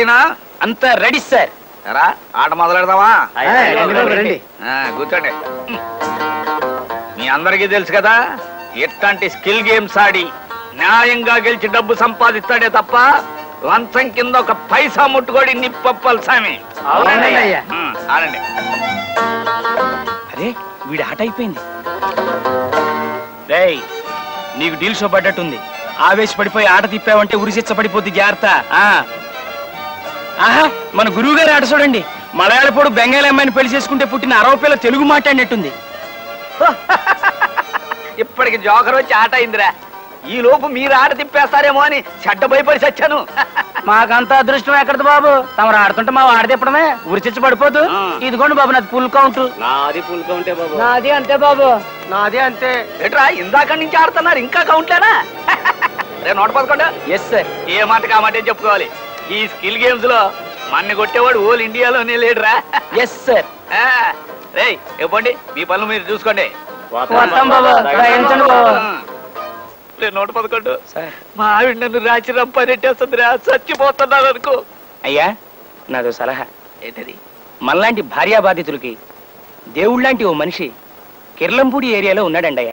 రెడీనా? అంతా ready sir. రా ఆట మొదలెడదామా? కూర్చోండి. మీ అందరికీ తెలుసు కదా, ఎట్లాంటి స్కిల్ గేమ్స్ ఆడి న్యాయంగా గెలిచి డబ్బు సంపాదిస్తాడే తప్ప లంచం కింద ఒక పైసా ముట్టుకోడి నిప్పప్పలు సామి. ఆడండి. అరే వీడి ఆట అయిపోయింది. రేయ్ నీకు డీల్ షో పడ్డట్టుంది. ఆవేశపడిపోయి ఆట తిప్పావంటే ఉరిశిచ్చబడిపోద్ది, జాగ్రత్త. ఆహా మన గురువు గారి ఆట చూడండి. మలయాళపోడు బెంగాలీ అమ్మాయిని పెళ్లి చేసుకుంటే పుట్టిన 60 పిల్ల తెలుగు మాట్లాడినట్టుంది. ఇప్పటికి జోకర్ వచ్చి ఆట అయిందిరా. ఈ లోపు మీరు ఆట తిప్పేస్తారేమో అని చెడ్డ భయపడి చచ్చాను. మాకంత అదృష్టం ఎక్కడది బాబు, తమరు ఆడుతుంటే మా ఆడ తిప్పడమే ఉరిచిచ్చి పడిపోదు. ఇదిగోండి బాబు నాది ఫుల్ కౌంట్. నాది ఫుల్ కౌంటే బాబు. నాది అంతే బాబు, నాది అంతే. ఎట్రా ఇందాక నుంచి ఆడుతున్నారు, ఇంకా కౌంట్లేనా? రే నోట పదకొండు. Yes sir. ఏ మాట కామాటే చెప్పుకోవాలి. ఈ స్కిల్ గేమ్స్ లో మన్ని కొట్టేవాడు ఓల్ ఇండియాలోనే లేడురా. Yes sir. రే ఇవ్వండి, మీ పనులు మీరు చూసుకోండి. నోట పదకొండు. మా ఆవిడ నన్ను రాచి రంపనెట్టేస్తుందిరా, చచ్చిపోతున్నాను అనుకో. అయ్యా నాదో సలహా. ఏంటది? మనలాంటి భార్యా బాధితులకి దేవుళ్ళంటి ఓ మనిషి కిర్లంపూడి ఏరియాలో ఉన్నాడండి.